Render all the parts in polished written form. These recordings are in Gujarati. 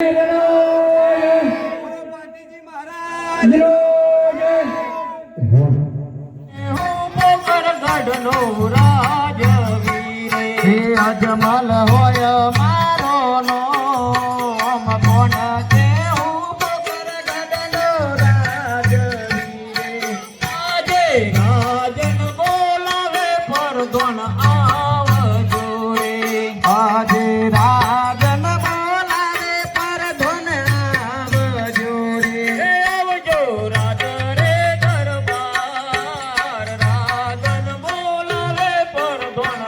અજમલ હોય મારો નોમ કોણ કેવું બકર ગઢનો રાજવીરે આજે રાજન બોલાવે પરધોન આવજો રે આજે રાજન બોલાવે પરધોન આવજો રે આવજો રાજ રે દરબાર રાજન બોલાવે પરધોન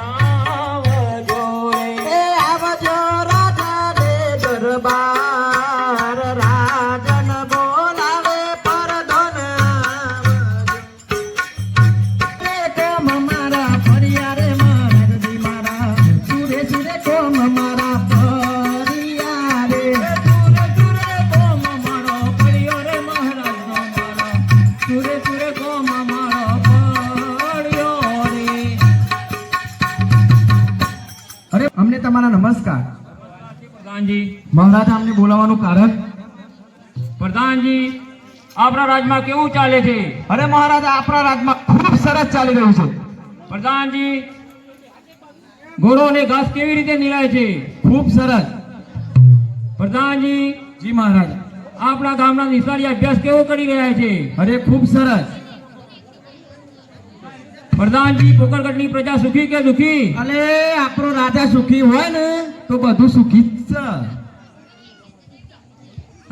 બાર રાજન બોલાવે પરધોન કોમ મારા ફરિયા રે મારા મારા સુરે સુરે કોમ મારા ફરિયા રે સુરે સુરે કોમ મારો ફરિયો રે મહારાજ નો મારા સુરે સુરે કોમ મારો ફરિયો રે. અરે અમને તમારા નમસ્કાર. પ્રધાનજી, મહારાજ અમને બોલાવવાનું કારણ? પ્રધાનજી, આપણા રાજમાં કેવું ચાલે છે? અરે મહારાજ, આપણા રાજમાં ખૂબ સરસ ચાલી રહ્યું છે. પ્રધાનજી, ઘોડોને ઘાસ કેવી રીતે નિરાય છે? ખૂબ સરસ. પ્રધાનજી, જી મહારાજ. આપણા ગામના નિશાળી અભ્યાસ કેવો કરી રહ્યા છે? અરે ખૂબ સરસ. પ્રધાનજી, પોકરગઢની પ્રજા સુખી કે દુખી? અલે આપણો રાજા સુખી હોય ને તો બધું સુખી જ છે.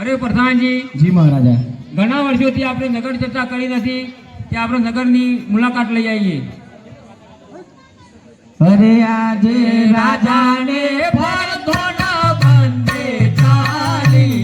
અરે પ્રધાનજી, જી મહારાજા. ઘણા વર્ષોથી આપણે નગર ચર્ચા કરી નથી કે આપણે નગરની મુલાકાત લઈ આવીએ. અરે આજે રાજાને પરધોન બંને ચાલી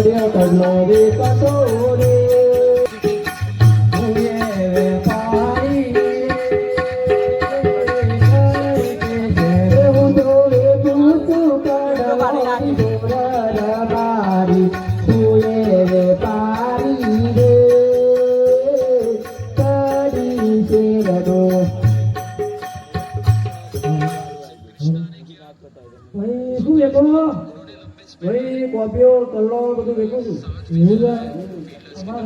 રે કડલો રે કટોરે વેપારી કોપીઓ કલ્લો બધું વેચું છું.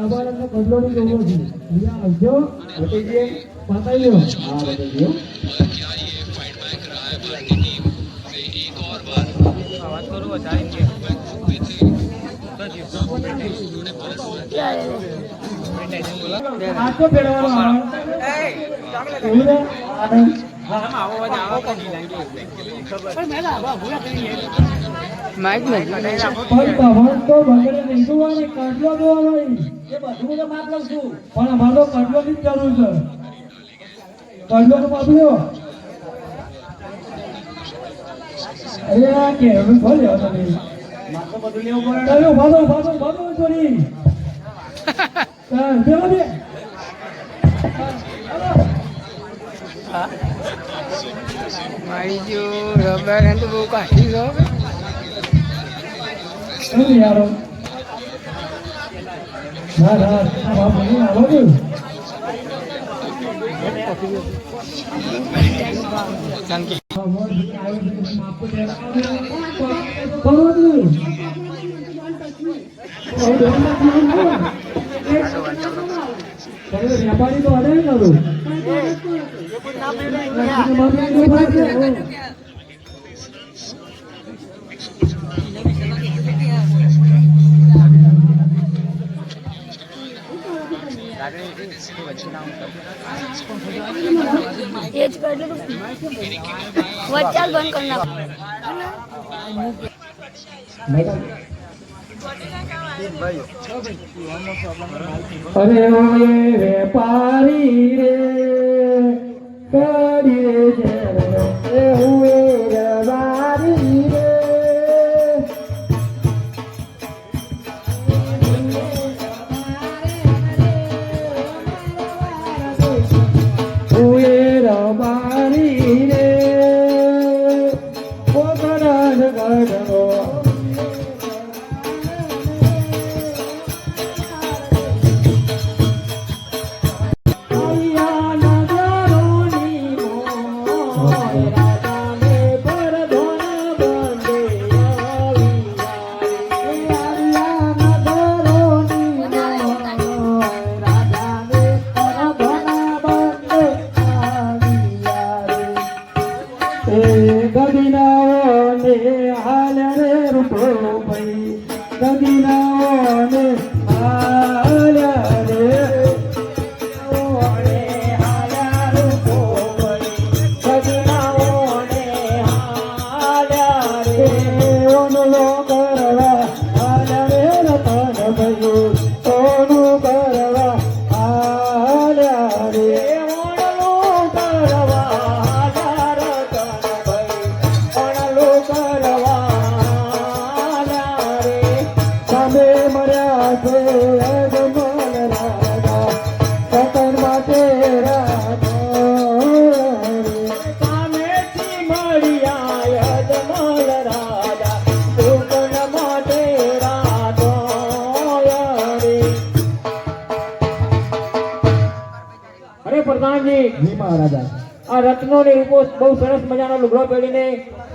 અમારા કલ્લો ની જોવો છું. અહીંયા આવજો, બતાવી દે, બતાવી દો. હા, બતાવી દો. આટલો પેડવાનો માઇક માં પણ તો બગડે નહીં જોવાની, કડલો જોવાનો એ બધું તો માપ લઉં છું, પણ અમારે તો કડલો ની જરૂર છે. કડલો નું માપ લ્યો. અરે આ કેવું ખોલ્યો તમે માપ તો બધું લેવું પડે. ચાલો ભાગો છોરી. ચાલ બે મારી જો રબર હે તો બહુ કાઢી ગયો યારો. ના બાપ નહીં આવો ને. વ્યાપારી તો અડે કરું. ये कर लो बच्चा बंद करना અરે ઓએ વેપારી રે કરીએ છે રે હુએ રવારી રે હુએ રવારી રે પોતાના ગઢનો ગગીનાઓને હાલ્યા રે રૂપો ભાઈ ગગીનાઓને હાલ્યા રે હાલ્યા રૂપો ભાઈ ગગીનાઓને હાલ્યા રે ઓનલો કરવા હાલ્યા રે રતન ભાઈ ઓનું કરવા હાલ્યા રે ઓનલો કરવા અરે પ્રધાનજી જી મહારાજા આ રત્નો ને રૂપો બહુ સરસ મજાનો લુગડો પહેરીને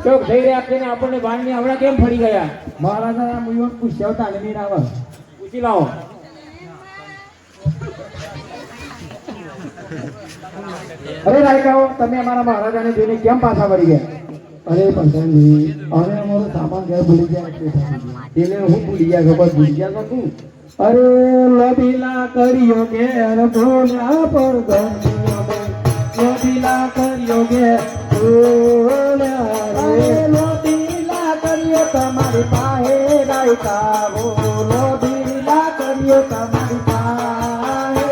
ચોક જઈ રહ્યા છે ને આપણને બાણની આવડા કેમ ફરી ગયા મહારાજા આ મુયો પૂછ્યો તાલમી રાવ પૂછી લાવો અરે રાયકાઓ તમે અમારા મહારાજાને જોઈને કેમ પાછા વળી ગયા અરે પ્રધાનજી અમે અમારો સામાન ઘર ભૂલી ગયા એટલે હું ભૂલી ગયા ખબર ભૂલી ગયા તો તું અરે લબીલા કર્યો ઘેર ભોલા પર લબીલા કર્યો ઘેર ભોલા રે લબીલા કર્યો તમારી પાસે રાયકાઓ લબીલા કર્યો તમારી પાસે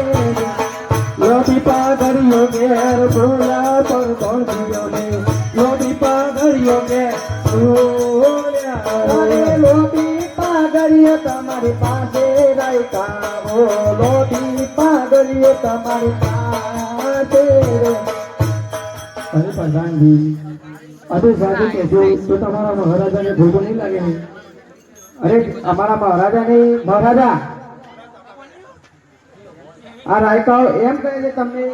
લોટી પાઘડિયો ઘેર ભોલા પર ગોળિયો ને લોટી પાઘડિયો ઘેર ભોલા રે લોટી પાઘડિયો તમારી પાસે રાયકાઓ લોટી પાઘડિયો તમારી પાસે અરે પ્રધાનજી અરે સાધુ કહેજો તો તમારા મહારાજાને ખોટું નહીં લાગે ને અરે અમારા મહારાજા આ રાયકાઓ એમ કહે છે તમને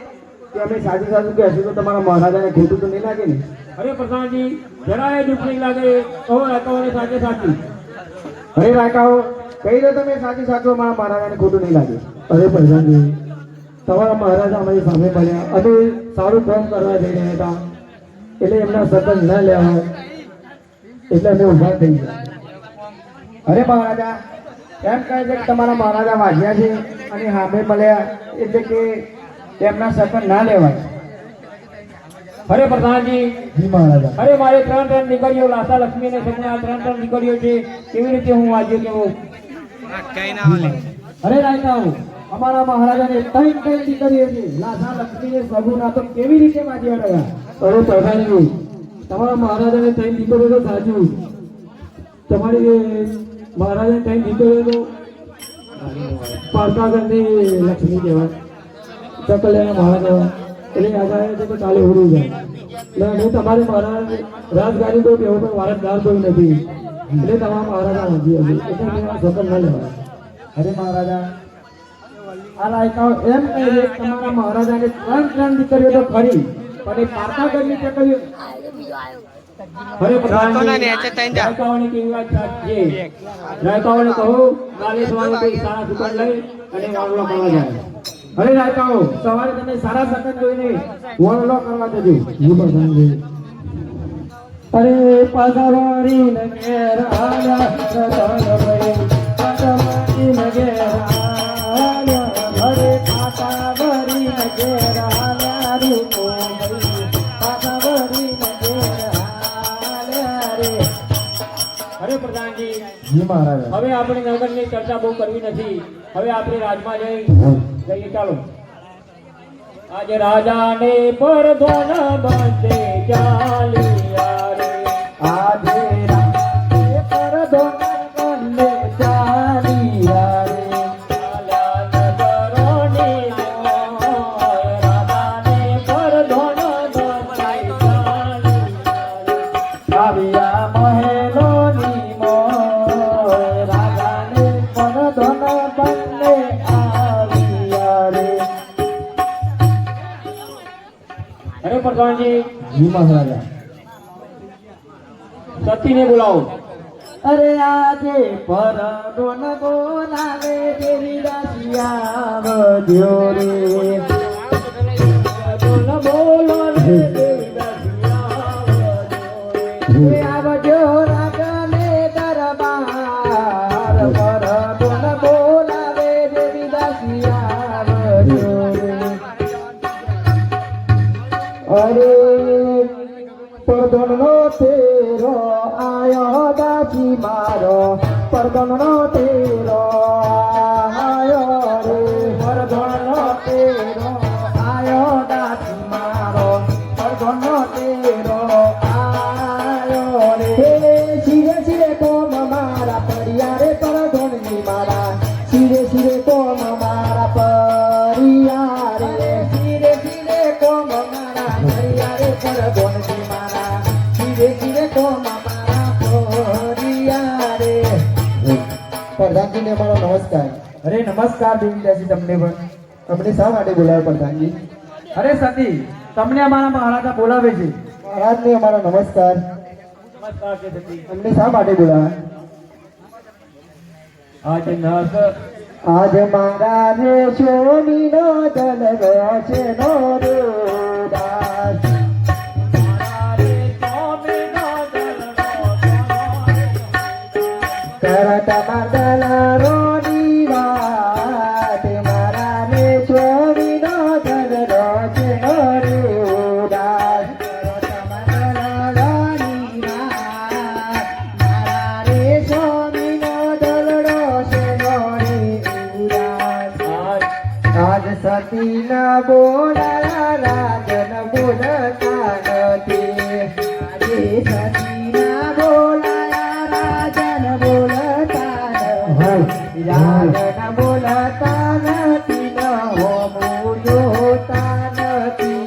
કે અમે સાચું સાચું કહેશું તો તમારા મહારાજાને ખોટું તો નહીં લાગે ને અરે પ્રધાનજી જરાય દુઃખ નહીં લાગે કહો રાયકાઓને સાચે સાચું અરે રાયકાઓ કહી દો તમે સાચું સાચું અમારા મહારાજાને ખોટું નહીં લાગે અરે પ્રધાનજી તમારા મહારાજા અમારી સામે મળ્યા અમે સારું કામ કરવા જઈ રહ્યા હતા એટલે એમના સતન ન લેવા એટલે અમે ઊભા થઈ ગયા અરે મહારાજા એમ કહે છે કે તમારા મહારાજા વાગ્યા છે અને સામે મળ્યા એટલે કે તેમના સકન ના લેવાય અરે પ્રધાનજી જી મહારાજા અરે મારે ત્રણ દીકરીઓ લાસા લક્ષ્મી ને સગુણા આ ત્રણ દીકરીઓ છે કેવી રીતે હું વાજ્યો કેવો અરે રાયકાઓ અમારા મહારાજાને ત્રણ દીકરીઓ છે લાસા લક્ષ્મી ને સગુણા તો કેવી રીતે વાજ્યા રહ્યા અરે પ્રધાનજી તમારા મહારાજાને ત્રણ દીકરીઓ તો સાચું તમારી મહારાજાને ત્રણ દીકરીઓ તો પારકાગરની લક્ષ્મી કહેવાય ચકલિયા મહારાજા એટલે યાદ આવે છે કે કાલે ઉડી જાય એટલે હું તમારે મહારાજ રાજગાડી કોઈ એવું કોઈ વારસદાર કોઈ નથી એટલે તમારા મહારાજા નથી હતી એટલે મેં આ સકન ન લેવાય અરે મહારાજા આ રાયકાઓ એમ કહે છે કે તમારા મહારાજાને ત્રણ દીકરીઓ તો ખરી પણ એ પારકાગરની ચકલીઓ અરે પ્રધાનજી રાયકાઓની કેવી વાત છે રાયકાઓને કહો કાલે સવારે કોઈ સારા દુકાન લઈ અને વાવડો કરવા જાય. અરે રાયકાઓ, સવારે તમે સારા સકન જોઈને વાવડો કરવા જજો. અરે પાસવારી ને ઘેર આલ્યા રતનભાઈ, પાસવારી ને ઘેર આલ્યા, અરે પાસવારી ને ઘેર આલ્યા રૂપોભાઈ, પાસવારી ને ઘેર આલ્યા રે. અરે પ્રધાનજી, જી મહારાજ. હવે આપણે નગરની ચર્ચા બહુ કરવી નથી. હવે આપણે રાજમાં જઈએ. ચાલો. આજે રાજાને પરધોન બંધે ચાલિયા રે. આજે રાતે પરધોન બંને ચાલિયા રે. ચાલ્યા નગરોની મોય, રાજાને પરધોન બંધે ચાલિયા રે. આવ્યા મહેલોની મોય, રાજાને પરધોન બંને આવ્યા રે. અરે પ્રધાનજી, જી મહારાજા. સતીને બોલાવો. અરે આજે પરદોન બોલાવે દેવી દાસિયા વધ્યો રે. બોલો બોલો રે દેવી દાસિયા વધ્યો રે. એ આવજો રાજાને દરબાર, પરદોન બોલાવે દેવી દાસિયા વધ્યો રે. અરે પરદોનનો તેરો આયો દાસી મારો, પરદોનનો તેરો આયો રે. પરદોનનો તેરો આયો દાસી મારો, પરદોનનો તેરો આયો રે. શિરે શિરે કોમ મારા પડિયા રે પરદોનની મારા, શિરે શિરે કોમ મારા પડિયા રે. શિરે શિરે કોમ મારા પડિયા રે પરદોનની મારા, શિરે શિરે કોમ મારા પડિયા રે. પ્રધાનજીને મારો નમસ્કાર. અરે નમસ્કાર દેવી દાસી, તમને પણ. તમને શા માટે બોલાવ્યા પ્રધાનજી? અરે સતી, તમને અમારા મહારાજા બોલાવે છે. મહારાજને અમારો નમસ્કાર. નમસ્કાર છે સતી. અમને શા માટે બોલાવ્યા? આજે નગ આજ મારા રે સોમીનો જલવો છે નો દાસ. કરત મંગલ રોની વાત, મારા રે સોમીનો જલવો છે નો દાસ. કરત મંગલ રોની વાત, મારા રે સોમીનો જલવો છે નો દાસ. આજ સતીના બોલાયા રાજન બોલતા નથી. આજે સતીના બોલાયા રાજન બોલતા નથી. રાજન બોલતા નથી, ન હોમું જોતા નથી.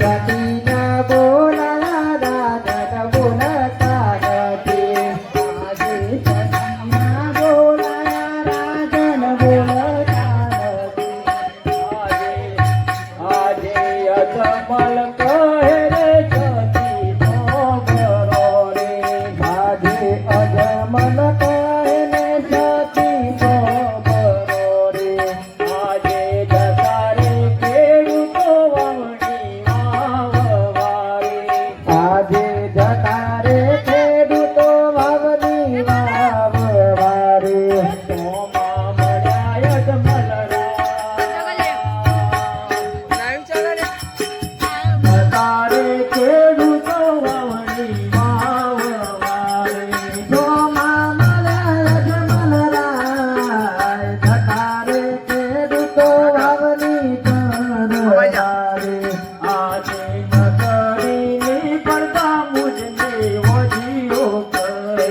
સતીના બોલાયા રાજન બોલતા નથી. આજે સતીના બોલાયા રાજન બોલતા નથી. આજે અજમલ કહે રે સતી નો બરો રે. આજે અજમલ કહે ને સતી નો બરો રે. આજે જતારે ખેડૂતો વાવણી વાવવારે. આજે જતા રે ખેડૂતો વાવની વાવવારે. તોમાં મળ્યા અજમલરા. જતા રે ખેડૂતો વાવની વાવવારે. જોમાં મળ્યા અજમલરાય, જતા રે ખેડૂતો વાવની કરવારે. આજે નગરીની પડતા મુજને વજીઓ કહે.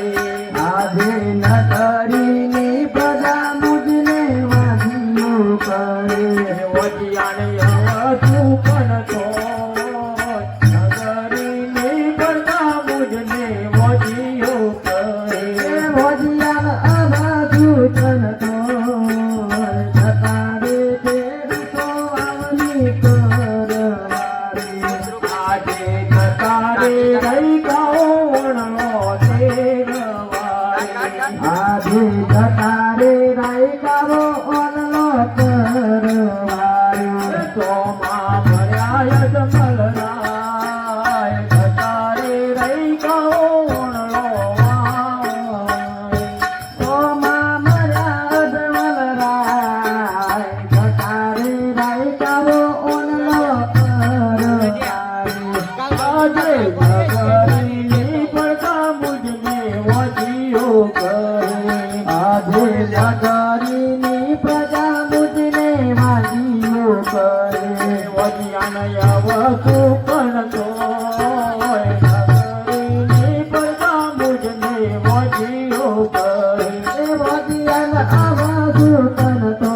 આજે નગરીની પ્રજા મુજને વાજીઓ કરે. વજિયાને હવે તું પણ તો યજમલરાય ઘટારે રહી ગયો ઓણલો વાય. ઓ મામરા જમલરાય ઘટારે રાઈ કાવો ઓનલો આજે નગરીની પડતા મુજને વજીયો કરે. આજે નગરીની પ્રજા મુજને વાજીઓ કરે વજિયાનયા વસુ પણ તોય નગરીની પડતા મુજને વજીયો કરે. એ વાદિયાન આવાજ કરતો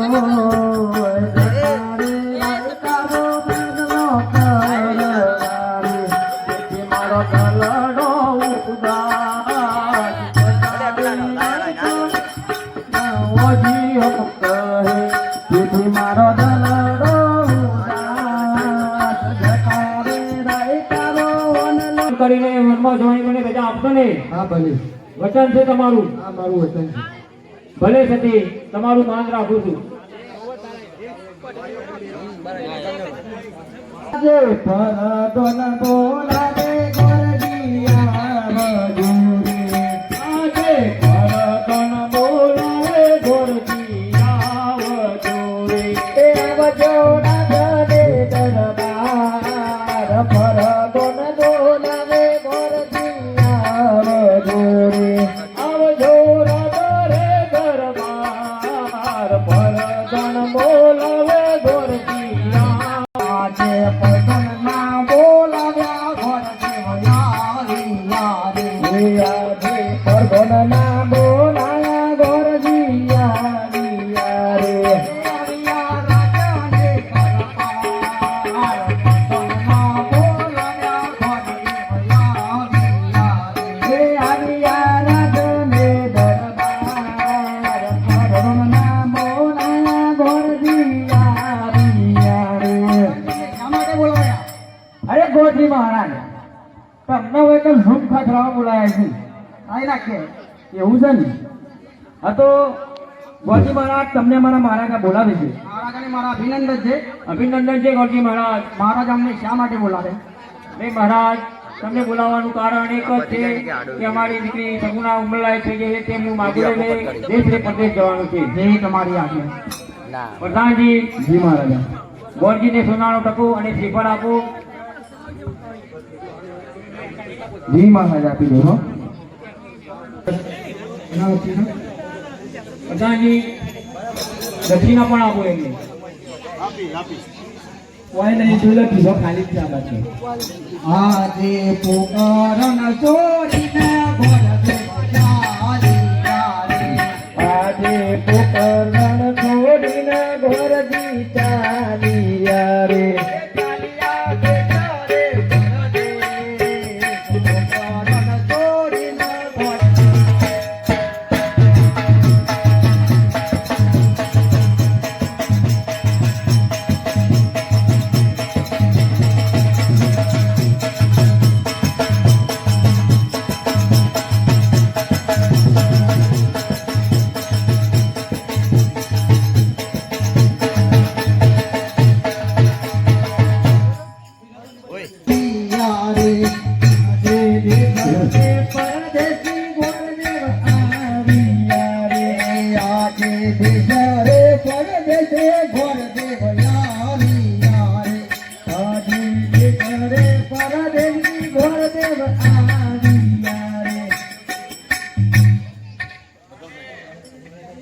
જટારે રાઈ કાવો ઓનલો તેથી મારો કલડો ઉદાસ વજીયો કહે. તેથી મારો દલડો ઉદાસ જટારે રાઈ કાવો ઓનલો. કરીને મનમાં જોઈ મને રજા આપશો ને. હા ભલે વચન છે તમારું. આ મારું વચન છે ભલે સતી તમારું માન રાખું છું. આજે ભરતોન બોલાવે ગોરજીયા મજૂરી. આજે ભરતન બોલાવે ગોરજીયા વજોરે. એ આવજો નાથને દરબાર ભરતોન બોલાવે ગોરજીયા મજૂરી. આવજો રાધરે દરબાર ભરતન બોલાવે ગોરજીયા. આજે પદના બોલાવ્યા ગોરજીયા રે. આજે પદના બોલાવ્યા ગોરજીયા રે. આવ્યા રાજાને દરબાર પદના બોલાવ્યા ગોરજીયા રે. આવ્યા રાજાને દરબાર પદના બોલાવ્યા ગોરજીયા રે. શા માટે બોલાવ્યા? અરે ગોરજી મહારાજ તમને હવે કઈ રૂમ ખખડાવવા બોલાયા છે આઈ નાખે. એવું છે ને હા તો ગોરજી મહારાજ તમને મારા મહારાજને બોલાવે છે મારા કને મારા અભિનંદન છે. અભિનંદન છે ગોરજી મહારાજ. મહારાજ અમને શા માટે બોલાવે? નહીં મહારાજ, તમને બોલાવવાનું કારણ એક જ છે કે અમારી દીકરી સગુણા ઉંમરલાયક થઈ ગઈ છે. તે હું માગુને દેશ ને પરદેશ જવાનું છે. જે તમારી આજ્ઞા. પ્રધાનજી, જી મહારાજા ગોરજીને સોનાનો ટકો અને શ્રીફળ આપો. જી મહારાજ આપી દો હો પ્રધાનજી, દક્ષિણા પણ આપો એમને. કોઈ નહીં જોઈ લો કીધો ખાલી જ છે આ બાજુ. આજે પોકરણ ચોરીને ગોરદેવ ચાલ્યા રે. આજે પોકરણ છોડીને ગોરજી ચાલ્યા રે. ચાલ્યા રે ચારે ગોરદેવ. પોકરણ ચોરીને ગોરદેવ.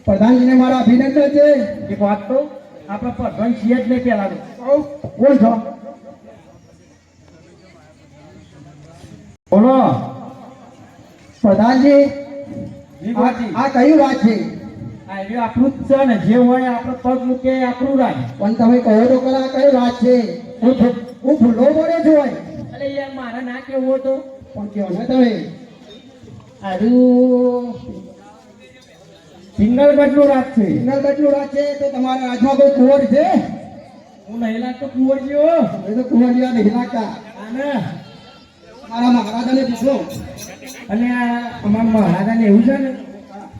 પ્રધાનજીને મારા અભિનંદન છે. એક વાત તો આપણે પ્રધાન છીએ જ નહીં પેલા તો. કોણ છો? બોલો પ્રધાનજી, જી ગોરજી. આ કઈ વાત છે? આ એ આપણું જ છે ને, જે હોય આપણે પગ મૂકે એ આપણું રાજ. પણ તમે કહો તો ખરા કઈ વાત છે? હું ભૂલો પડે છું હોય. અરે યાર મારે ના કેવું તો પણ કહો ને તમે. આરું સિંગલ બેડનું રાજ છે. સિંગલ બેડનું રાજ છે તો તમારા રાજમાં કોઈ કુંવર છે? હું નહીં લાગતો કુંવર જેવો. એ તો કુંવર જેવા નહીં લાગતા. આને મારા મહારાજાને પૂછો. અને આ અમારા મહારાજાને એવું છે ને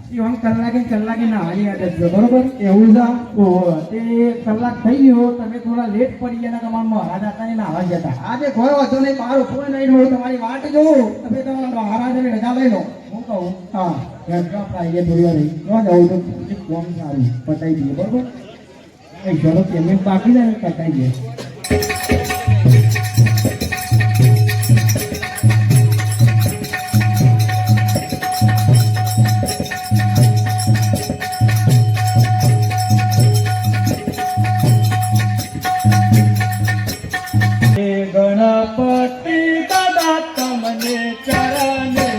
એ આમ કલાકે નાવાની આદત છે બરોબર એવું છે ઓહો તે કલાક થઈ ગયો તમે થોડા લેટ પડી ગયા તમારા મહારાજ હતા ને નાવા જતા આજે કોઈ વાંધો નહીં મારો કોઈ નહીં હું તમારી વાટ જોઉં તમે તમારા મહારાજાને રજા લઈ લો હું કહું હા આપણે થોડી વાર ન જવું તો કોમ સારું પતાવી દઈએ બરોબર એ ઘરો પેમેન્ટ બાકી જાય પતાવી દઈએ ગણપતિ દાદા તમને ચરણે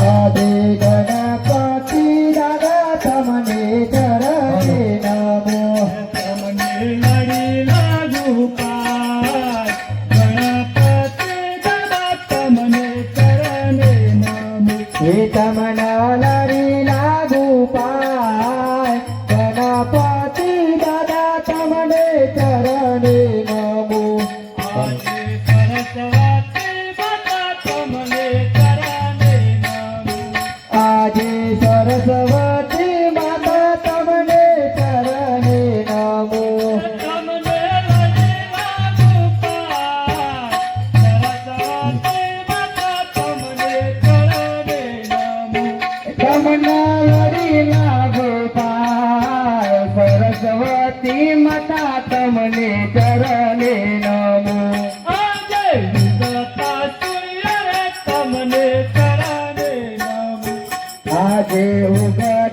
આદે ગણપતિ દાદા તમને ચરણે નમો તમને લડી લાગુ પાય ગણપતિ દાદા તમને ચરણે નમો હે તમના લડી લાગુ પાય ગણપતિ દાદા તમને ચરણે નમો આજે સરસ્વતી માતા તમને ચરણે નમો આજે સરસ્વતી માતા તમને ચરણે નમો આજે ઉગતા સૂર્ય રે તમને ચરણે નમો આજે ઉગતા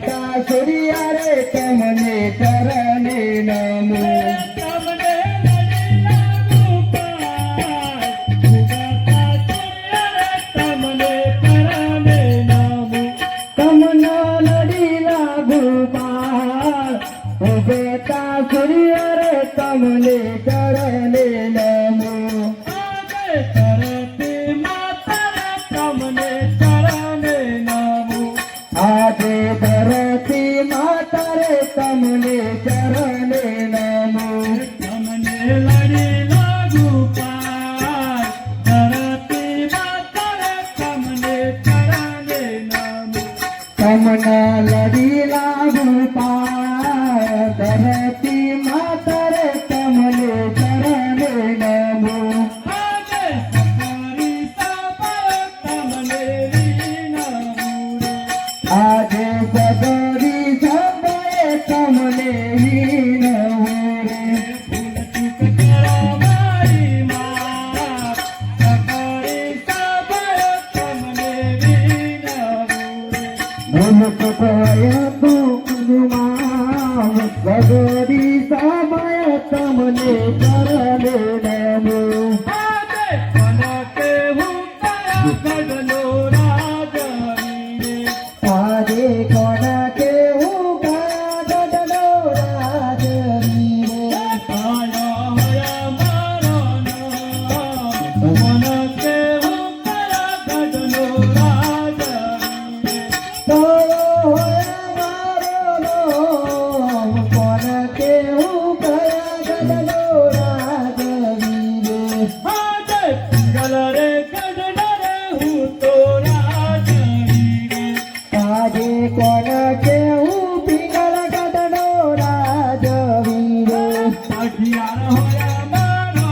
સૂર્ય રે તમને ચરણે નમો ધરતી માતા તમને ચરણે નમો આજે ધરતી માતા રે તમને ચરણે નમો તમને લડી લાગુ પાય ધરતી માતા તમને ચરણે નમો તમના લડી લાગુ પાય ધરતી માતા રે તમને ચરણે નમો આજે સફરી સફર તમને રીનમુરે આજે સદરી સમયે તમને હીનવું રે ભૂલ ચૂક કરો મારી માં સફરી સફર તમને રીનમુરે ભૂલ ચૂકવાય તું સદરી સમય તમને ચરણે નમો આજે કનકે હું કયા ગઢનો રાજવીરે આજે કોણ કેવું ગયા ગઢનો રાજવીરે આયા હયા મારો મન કે હું કયા ગઢનો રાજવીરે તોયો હોય મારો નામ, કોણ કેવું ગયા ગઢનો રાજવીરે આજે પિંગલ રે ગઢ રે હું તો રાજવીરે આજે કોણ કેવું પિંગળ ગઢનો રાજવીરે અઢિયાર હોયા મારો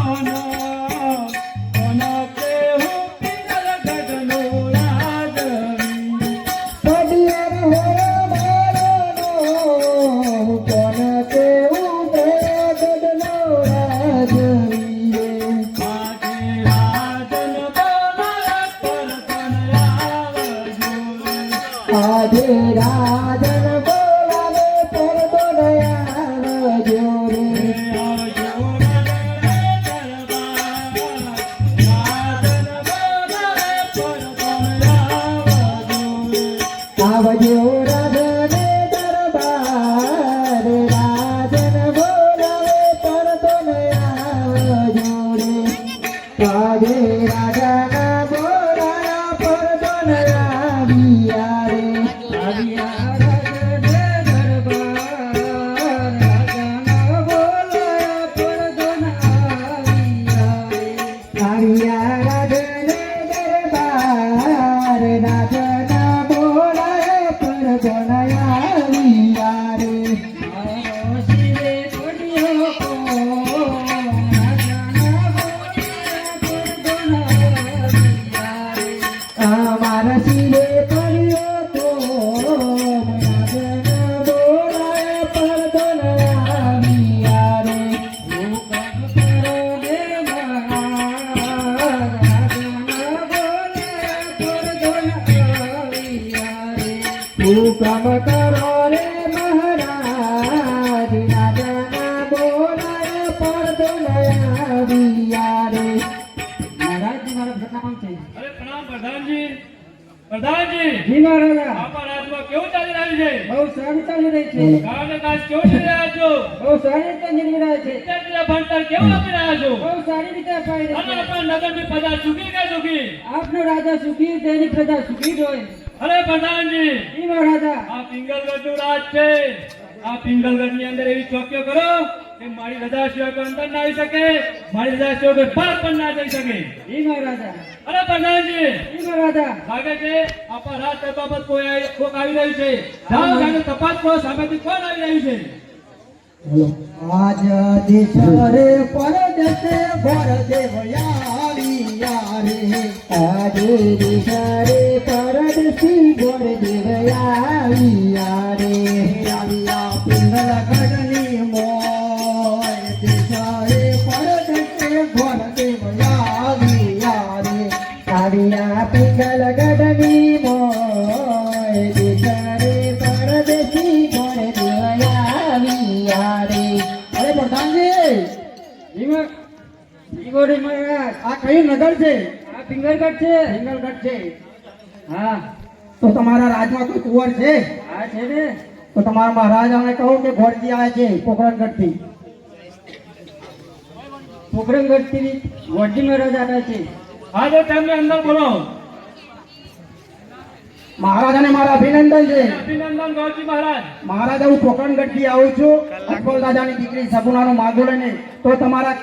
મન કે હું પિંગલ ગઢનો રાજવીરે પડિયાર હોય મારો નામ, કોણ કેવું ગયા ગઢનો રાજવીરે આજે રાજન બોલાય પરતન આવજો આજે રાજન બોલાવે પરદો દયાળ જોરે આવજો રે દરબાર રાજન બોલાય પરતન આવજો આવજો રાજને દરબાર રાજન બોલાવે પરદો દયાળ જોરે આજે રાજાના બોલાયા પરદો આવ્યા રે આવ્યા રાજને દરબાર રાજાના બોલાયા પરદો આવ્યા રે આવ્યા રાજને દરબાર રાજના બોલાયા પ્રધાનજી જી મહારાજા આપણા રાજમાં કેવું ચાલી રહ્યું છે? બહુ સારું ચાલી રહી છે ગામને કાજ કેવું કરી રહ્યા છો? બહુ સારી રીતે નીકળી રહ્યા છે વિદ્યાર્થીઓને ભણતર કેવું આપી રહ્યા છો? બહુ સારી રીતે અપાઈ રહી અને છે આપણા નગરની પ્રજા સુખી કે દુખી? આપનો રાજા સુખી તેની પ્રજા સુખી જ હોય અરે પ્રધાનજી જી મહારાજા આ પિંગલગઢનું રાજ છે. આ પિંગલગઢની અંદર એવી ચોકીઓ કરો કે મારી રજા સિવાય કોઈ અંદર ના આવી શકે, મારી રજા સિવાય કોઈ બહાર પણ ના જઈ શકે. જી મહારાજા અરે પ્રધાનજી જી મહારાજા લાગે છે આપણા રાજ બાબત કોઈક આવી રહ્યું છે. જાઓ જાને તપાસ કરો સામેથી કોણ આવી રહ્યું છે. આજ દેશ રે પરદેશે ભરદેવ આવ્યા રે આજે દેશ રે પરદેશી ભરદેવ આવ્યા રે આવ્યા પિંગલગઢની મોય દેશ રે પરદેશે ભરદેવ આવ્યા રે આવ્યા પિંગલગઢની મોય દેશ રે પરદેશી ભરદેવ આવ્યા રે અરે પ્રધાનજી ઈગોરી મહારાજ આ કયું નગર છે? આ પિંગલગઢ છે. પિંગલગઢ છે હા તો તમારા રાજમાં કોઈ કુંવર છે? હા છે ને. તો તમારા મહારાજાને કહો કે ઘોડથી આવે છે પોખરણગઢથી. પોખરણગઢથી ઘોડજી મહારાજ આવે છે. હા તો તેમને અંદર બોલો. મહારાજાને મારા અભિનંદન છે. અભિનંદન ગૌજી મહારાજ. મહારાજા હું પોખરણગઢથી આવું છું અકબર રાજાની દીકરી સગુણાનો માગો લઈને. તો તમારા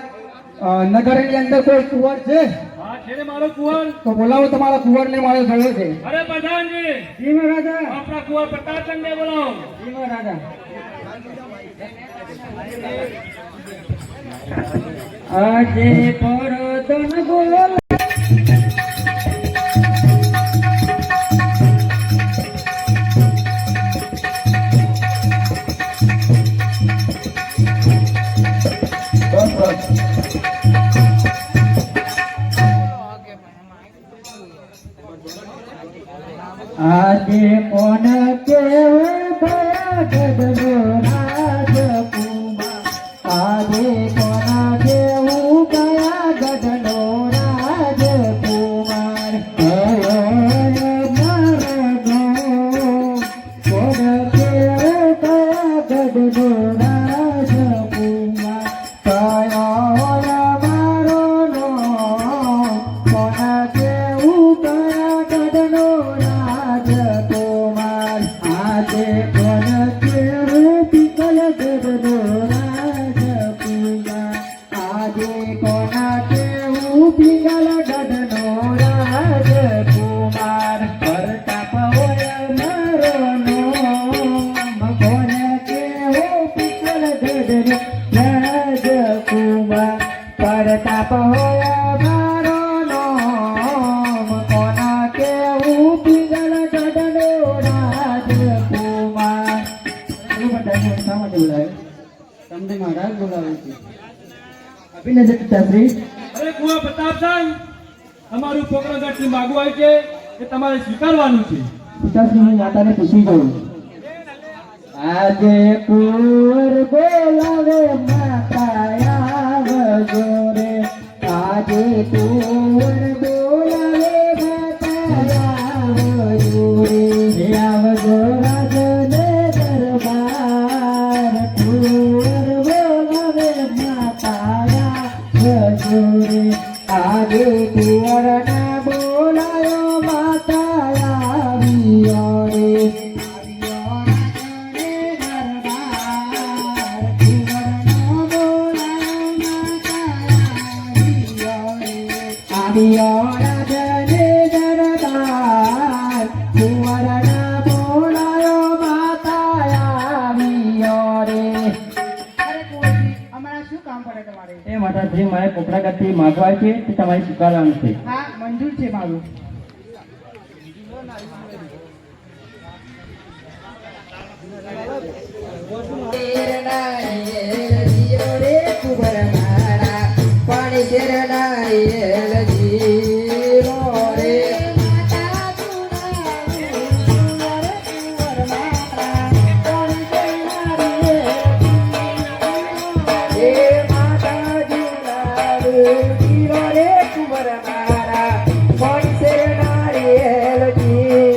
નગરની અંદર કોઈ કુંવર છે? હા છે ને મારો કુંવર. તો બોલાવો તમારા કુંવરને મારે ગયો છે. અરે પ્રધાનજી જી મહારાજા આપણા કુંવર પ્રતાપચંદને બોલાવો. જી મહારાજા આજે પરદન બોલ આજે કોણ કેવું ભયા ગઢનો રાજકુમાર આજે કોણ કેવું ગયા ગઢનો રાજકુમાર કોણ કેવું ગયા ગઢનો રાજકુમાર કયો મારો નો કોણ કેવું ગયા ગઢનો રાજકુમાર આજે કોણ કેવું પિંગલગઢનો રાજકુમાર આજે કોણ કેવું પિંગલગઢનો રાજકુમાર પ્રતાપ હોય મારો નામ કોણ કેવું પિંગલગઢનો રાજકુમાર પ્રતાપ હોય મારો નામ કોણ કેવું પિંગલગઢનો રાજકુમાર. શા માટે બોલાવે? તમને મહારાજ બોલાવે છે. અભિનંદન પિતાશ્રી. અરે કુંવર પ્રતાપચંદ તમારું પોખરણગઢથી માગવું હોય છે કે તમારે સ્વીકારવાનું છે? પિતાશ્રી હું માતાને પૂછી જોઉં. આજે કુંવર બોલાવે માતા આવજો રે આજે કુંવર બોલાવે માતા આવજો રે આવજો રાજને દરબાર કુંવર બોલાવે માતા આવજો રે આજે કુંવર ના બોલાયો માતા આવ્યો રે આવ્યો રાજને દરબાર કુંવરના બોલાયો માતા આવ્યો રે. અમારા શું કામ પડે તમારે? એ માતાજી મારે પોખરણગઢથી માગવા છે તે તમારે સ્વીકારવાનું છે. હા મંજૂર છે મારું. પાણી શેર નારિયેલ જી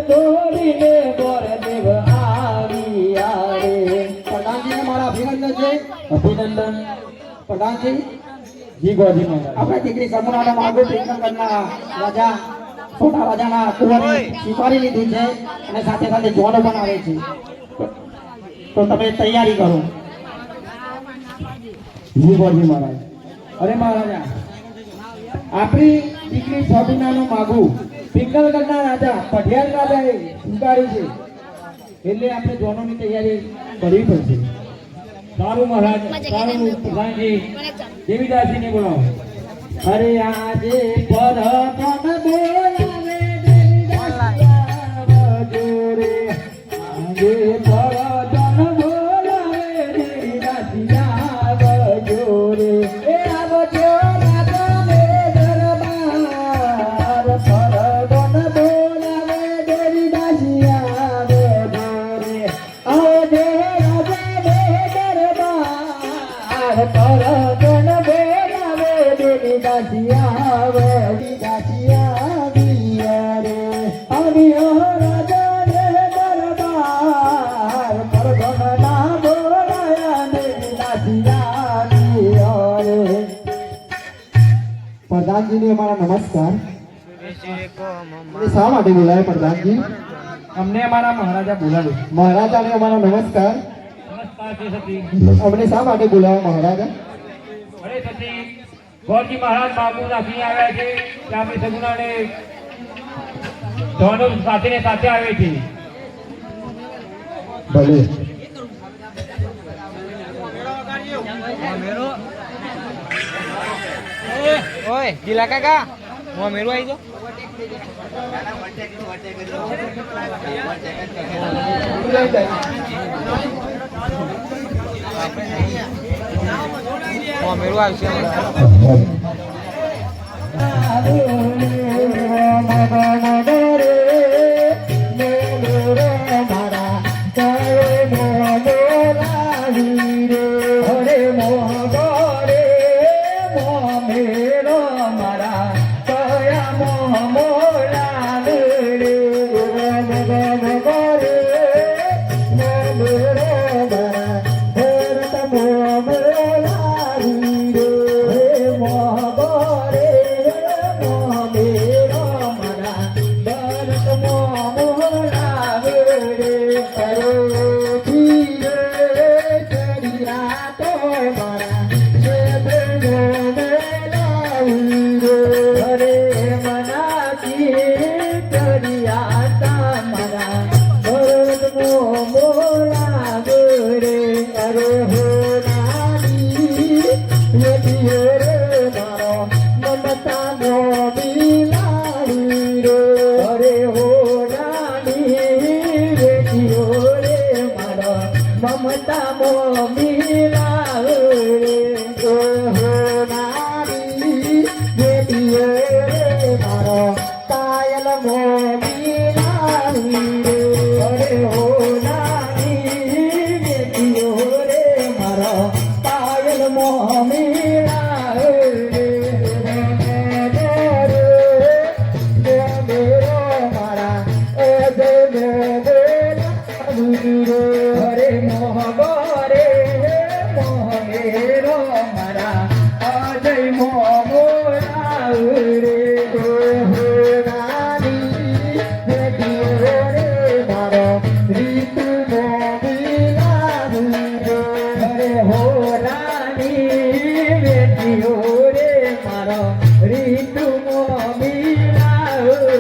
તોડીને ગોરદેવ આવ્યા રે. પ્રધાનજીને મારા અભિનંદન છે. અભિનંદન. પ્રધાનજી, જી ગોરજી મહારાજ. આપણે દીકરી સમુનાનો માગો પિંગલ કરનારા રાજા છોટા રાજાના કુંવરને સ્વીકારી લીધું છે અને સાથે સાથે જોડો પણ આવે છે. તો તમે તૈયારી કરો. જી ગોરજી મહારાજ. અરે મહારાજા, આપણી દીકરી છબીનાનું માગું પિંગલ કરનાર રાજા પઢિયાર રાજાએ સ્વીકાર્યું છે એટલે આપણે જોનોની તૈયારી કરવી પડશે. સારું મહારાજ, સારું પ્રધાનજી. દેવીદાસીને બોલાવો. અરે આજે પરતન બોલાવે દેવીદાસી આવજો રે. આજે પરતન બોલાવે દેવીદાસી આવજો રે. એ આવજો રાજાને દરબાર, પરતન બોલાવે દેવીદાસી આવજો રે. આવજે રાજાને દરબાર, પરતન બોલાવે દેવીદાસી આવે. દેવીદાસી આવ્યા રે. આવ્યો રાજાને દરબાર, પરતન ના બોલાયા દેવીદાસી આવ્યા રે. પ્રધાનજીને અમારા નમસ્કાર. શા માટે બોલાવે પ્રધાનજી? અમને અમારા મહારાજા બોલાવે. મહારાજાને અમારા નમસ્કાર. નમસ્કાર છે સતી. અમને શા માટે બોલાવે મહારાજા? અરે સતી, ગોરજી મહારાજ બાબુ રાખીને આવ્યા છે કે આપણી સગુણાને ધોનો સાથે ને સાથે આવે છે. ભલે. ઓય ગીલા કાકા હું મેરું આવી જાઓ. મેરું આવશે. મમતા મોમી લાવે નારી બેટીઓ રે મારો પાયલ મોમી લાવી અરે હો નારી બેટીઓ રે મારો પાયલ મોમી લાવે મારા એ હરે મોહ ગોરે મોહ મેરો મારા અજય મોહ મોરા રે નાની બેટીઓ રે મારો રીતુ મોબીલા હરે હો રાની બેટીઓ રે મારો રીતુ મોબીલા હરે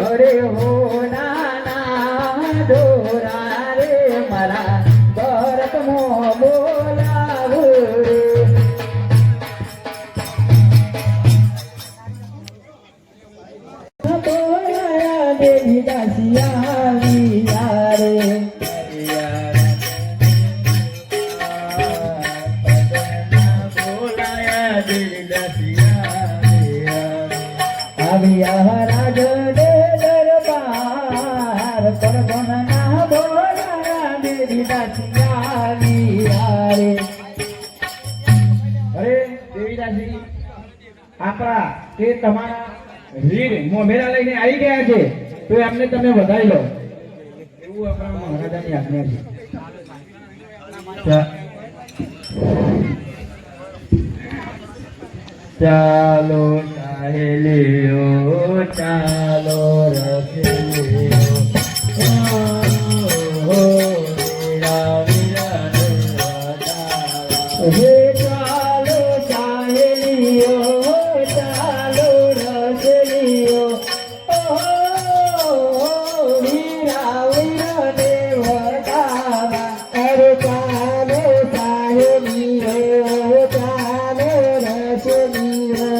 અરે હો નાના ડોરા રે મારા ભરત મો બોલાવો રે બોલાયા દેવી દાસિયા રે આપણા તે તમારા વીર મોમેરા લઈને આવી ગયા છે તો એમને તમે વધાવી લો એવું આપણા મહારાજાની આજ્ઞા છે ચાલો ચાહેલીઓ ચાલો રસેલીઓ હે ચાલો ચાહેલીઓ ચાલો રસેલીઓ વીરા વીરને વધાવા અરે ચાલો ચાહેલીઓ ચાલો રસેલીઓ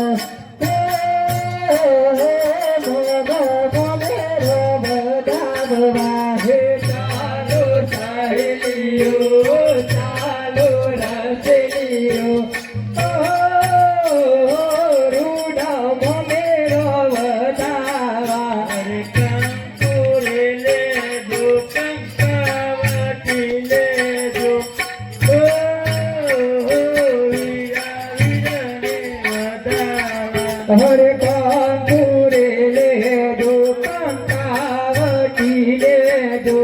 હરે કાંકુરે લેજો કંકાવટી લેજો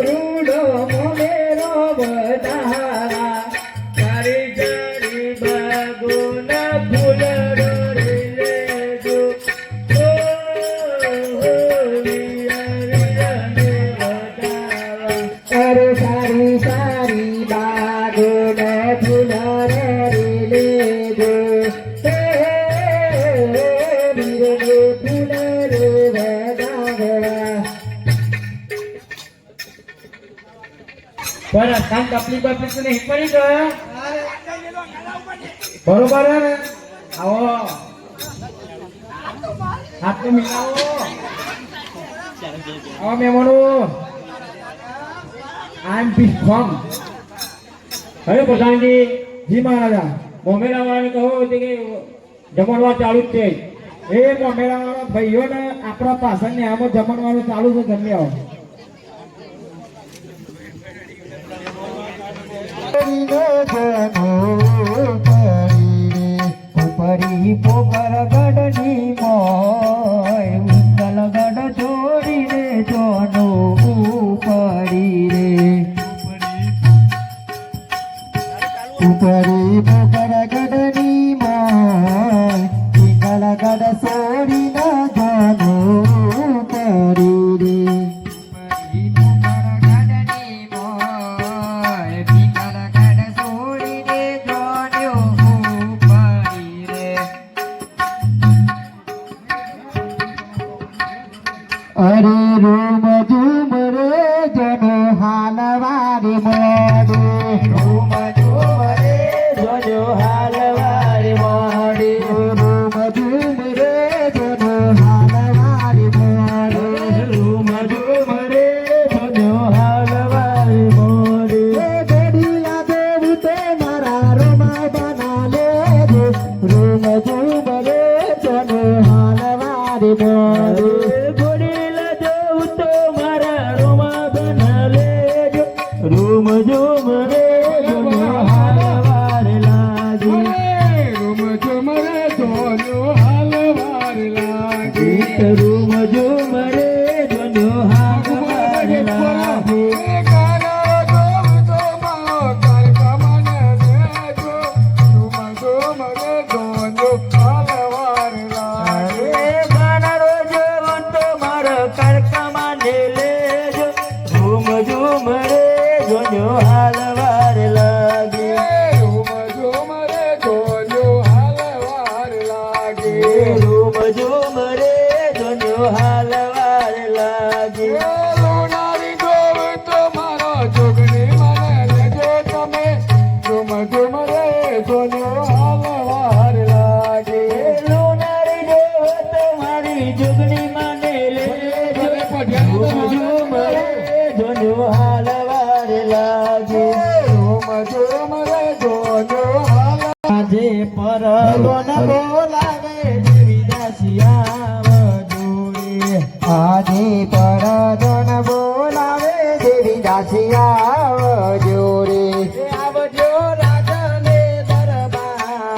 રૂડો મોમેરો બધારા તારી જરી બાગોના ફૂલ ડોરી લેજો અરે સારી સારી બાગોના ફૂલ ડોરી લેજો બરાબર કામ તકલીફ બાપલી તો નહીં પડી ગયો બરોબર હે ને આવો હાથ તો મિલાવો આવો મહેમાનો આઈ બી ફ્રોમ હવે પ્રધાનજી જી મહારાજા મોમેરા વાળાને કહો કે જમણવાર ચાલુ જ છે એ મોમેરા વાળા ભાઈઓ ને આપણા પાછળની આમાં જમણવાનું ચાલુ છે જમી આવો ઉપરી પોકર ગઢની મોય ઉત્તલ ગઢ છોડીને જોનો ઉપરી રે ઉપરી પોકર ગઢની મોય ઉત્તલ ગઢ છોડીને જોનો ઉપરી રે અરે રોમ ઝુમ રે જન હાલવારી મોડે રોમ ઝુમ રે જન હાલવારી મોડે રોમ ઝુમ રે જન હાલવારી મોડે રોમ ઝુમ રે જન હાલવારી મોડે ઘડીલા દેવ તે મારા રોમા બના લેજો રોમ ઝુમ રે જન હાલવારી મોડે રૂમ ઝુમ રે જોનો હાલવાર લાગી રૂમ ઝુમ રે જોનો હાલવાર લાગી રૂમ ઝુમ રે જોનો હાલવાર લાગી હાલવાર લાગે રૂમ ઝુમ રે જોનો હાલવાર લાગે રૂમ ઝુમ રે જોનો હાલવાર લાગે લોનારી ગોવ તો મારો જોગણી મને લેજો તમે રૂમ ઝુમ રે જોનો હાલવાર લાગે લોનારી ગોવ તો મારી જોગણી મને લેજો રૂમ ઝુમ રે જોનો હાલવાર લાગે રોમ ઝુમ રે જોનો આજે પરલોન બોલાવે દેવી દાસિયા જોડે આજે પરલોન બોલાવે દેવી દાસિયા જોડે આવજો રાજાને દરબાર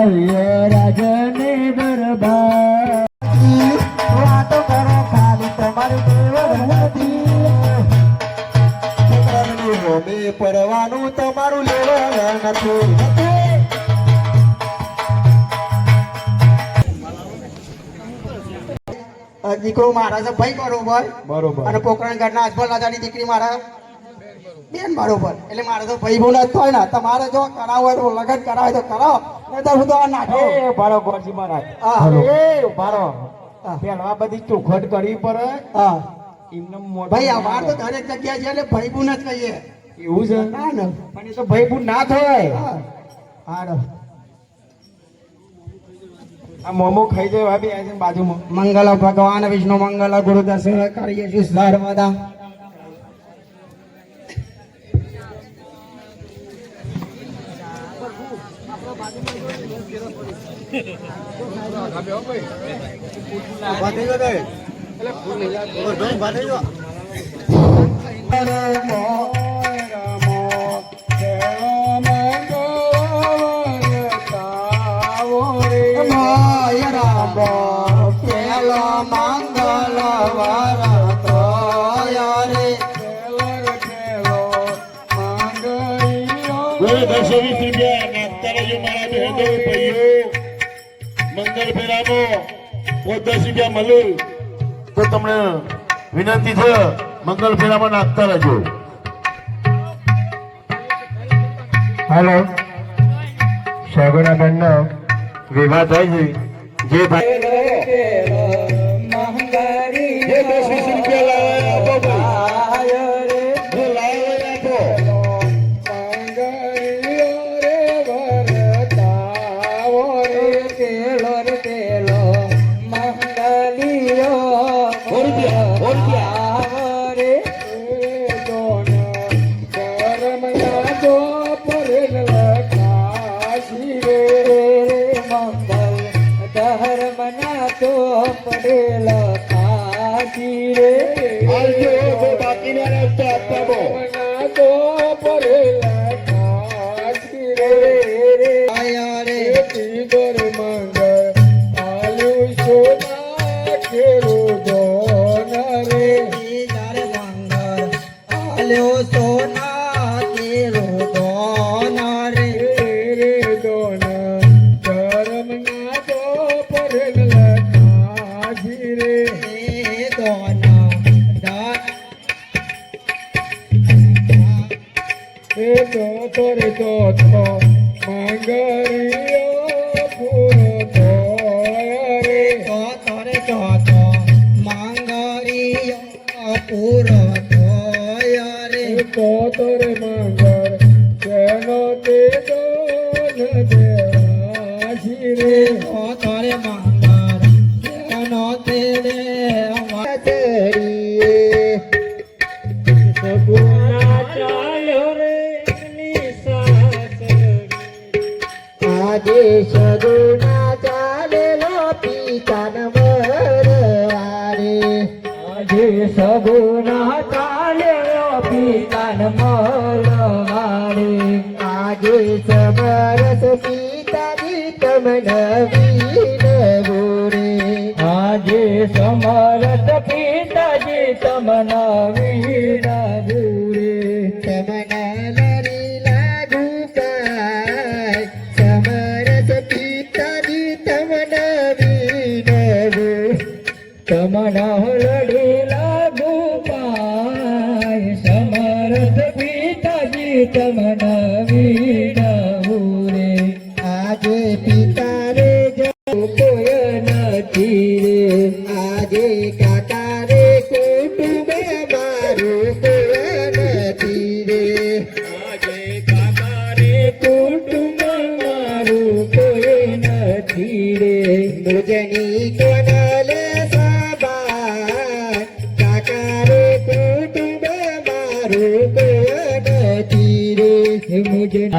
રાજને દરબાર વાતો કરો ખાલી તમારી દેવ નથી હોમે પરવાનું તમારું લેવા નથી દીકરો મારા છે ભાઈ બરોબર અને પોકરણ ઘરના આજબલ રાજાની દીકરી મારા બેન બરોબર એટલે મારે તો ભાઈ બોલા થાય ને તમારે જો કરાવો હોય તો લગન કરાવે તો કરાવો નહીં તો હું તો નાખો બરોબરજી મહારાજ હા બારો પેલા બધી ચોખટ કરવી પડે હા એમને ભાઈ આ વાર તો દરેક જગ્યાએ છે એટલે ભાઈ બુન જ કહીએ એવું છે ના ને પણ એ તો ભાઈ બુન ના થાય હા હારો આ મોમો ખાઈ જાય ભાભી આ છે ને બાજુમાં મંગલ ભગવાન વિષ્ણુ મંગલ ગુરુ દર્શન કરીએ છીએ સર્વદા મંગલ ફેરામાં 10 રૂપિયા મળે તો તમને વિનંતી છે મંગલ ફેરામાં નાખતા રહેજો. હેલો શગુનાબેનનો વિવાહ થાય છે જે ભાઈ જે 10-20 રૂપિયા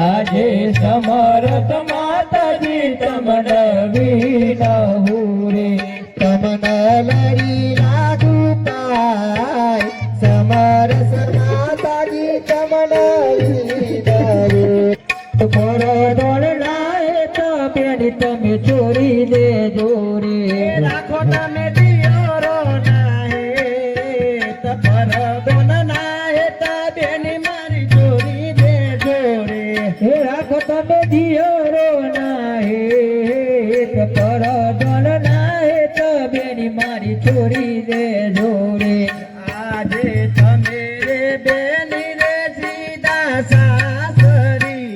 આજે સમરથ માતાજી તમને વિનવું રે તમને લડી લાગુ પાય સમરથ માતાજી તમને વિનવું પર દોડ લાય તો પેડિત હે રાખો તમે દિયરો ના હેત પર ધન ના હેત બેની મારી છોરી દે જોડે આજે તમે રે બેની રે સીધા સાસરી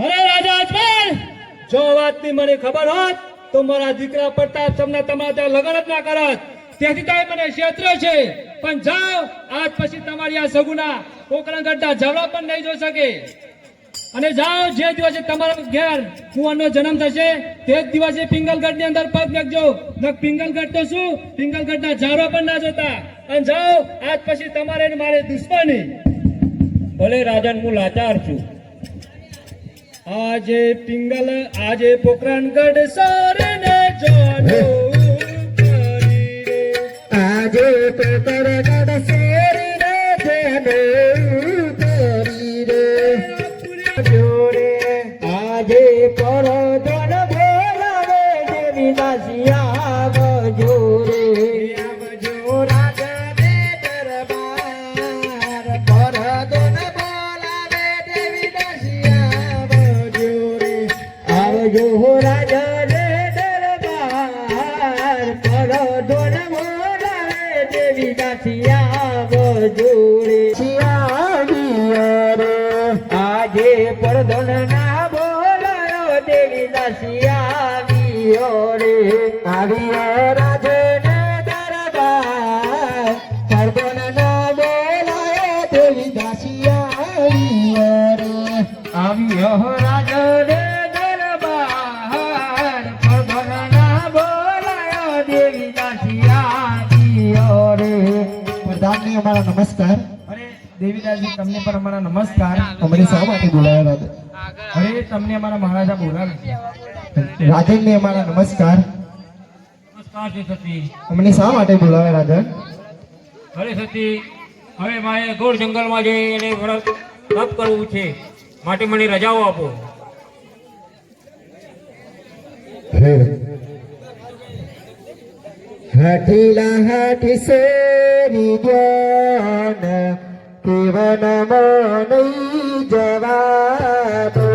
અરે રાજા અજમેર, જો વાતની મને ખબર હોત તો મારા દીકરા પ્રતાપ તમને તમારા ત્યાં લગ્ન જ ના કરત. તેથી તો એ મને ક્ષેત્ર છે. પણ જાઓ, આજ પછી તમારી આ સગુના કોકરણ કરતા જવડા પણ નહીં જોઈ શકે. અને જાઓ, જે દિવસે તમારા ઘેર કુંવરનો જન્મ થશે તે જ દિવસે પિંગલગઢ ની અંદર પગ નાખજો. પિંગલગઢ તો શું, પિંગલગઢ ના ઝાડવા પણ ના જોતા. અને જાઓ, આજ પછી તમારે ને મારે દુશ્મની. ભલે રાજન, હું લાચાર છું. આજે પિંગલ, આજે પોકરણગઢ સરને જાનો કરી રે. આજે પોકરણગઢ શેરી રે જેનો કરી રે જોડે આજે પરધન બોલાવે દેવી દાસિયા જોડે આવજો રાજાને દરબાર પરધન બોલાવે દેવી દાસિયા જોડે આવજો રાજાને દરબાર પરધન બોલાવે દેવી દાસિયા જોડે આજે પરધન ના બોલાયો દેવી દાસિયા રે આવ્યો રાજને દરબાર પરધન ના બોલાયો દેવી દાસિયા રે આવ્યો રાજને દરબાર પરધન ના બોલાયો દેવી દાસિયા રે પ્રધાનજી અમારા નમસ્કાર. અરે દેવીદાસજી, તમને પણ અમારા નમસ્કાર. અમને શા માટે બોલાવ્યા હતા? અરે તમને અમારા મહારાજા બોલાવે. રાજનને અમારા નમસ્કાર. નમસ્કાર છે સતી. અમને શા માટે બોલાવ્યા રાજન? અરે સતી, હવે મારે ઘોર જંગલમાં જઈ અને વ્રત તપ કરવું છે, માટે મને રજાઓ આપો. હઠીલા હઠી શેરી જ્ઞાન કેવન મન જવા દો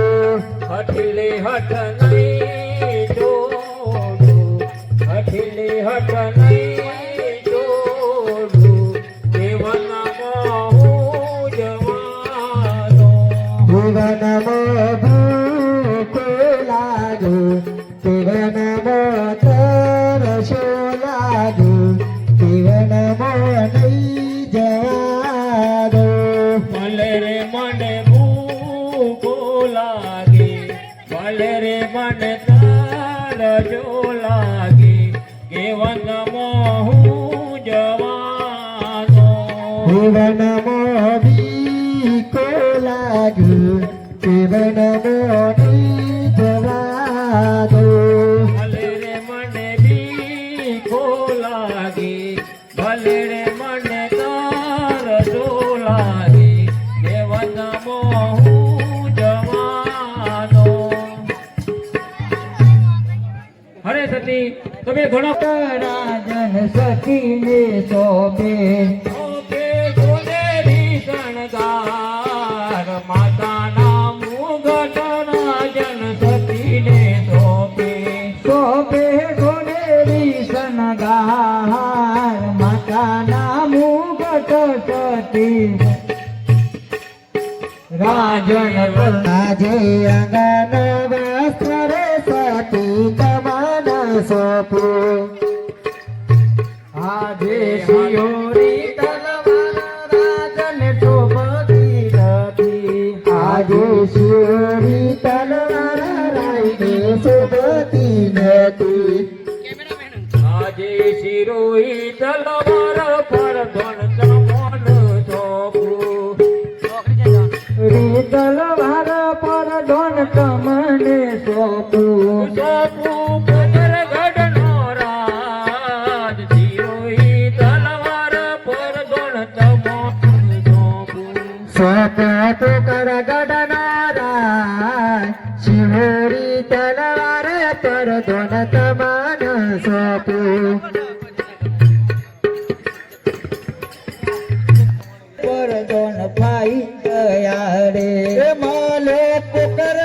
હઠીલે હઠ નહીં જોડું, હઠીલે હઠ નહીં જોડું, દેવનામાં હું જવાનો. જીવનમાં ભૂખ લાગે જીવનમાં તરસો લાગે જીવનમાં નહીં જવા દો ભલે રે મને ભૂખો લાગે, ભલે રે મને તારજો લાગે, કેવનમાં હું જવાનો. જીવનમાં બીકો લાગે જીવનમાં નહીં જવા દો ભલે રે મને બીકો લાગે, ભલે રે મને તારજો લાગે, કેવનમાં હું જવાનો. હરે સતી, તમે ઘણો રાજન સખીને સોંપે ઓકે ગોલેરી શણગાર, માતાના મુગટ રાજન સતીને સોંપે. સોંપે ગોનેરી શણગાર માતાના મુગટ સતી રાજન આજે અંગન વસ્ત્ર સતી કમન સોંપો આજે શિયોરી તલવાર રાજન શોભતી નથી આજે શિયોરી તલવાર રાઈને શોભતી નથી આજે શિરોઈ તલવાર પર ધન તમોન સોંપું. રી તલવાર પર ધન તમને સોંપું સોંપું પોકરગઢનો રાજ, શિરોઈ તલવાર પર ધન તમોન સોંપું. સોંપો તો કરગઢનો રાજ શિહોરી તલવાર પર ધન તમન સોંપું પર ધન ભાઈ ગયા રે માલે પોકર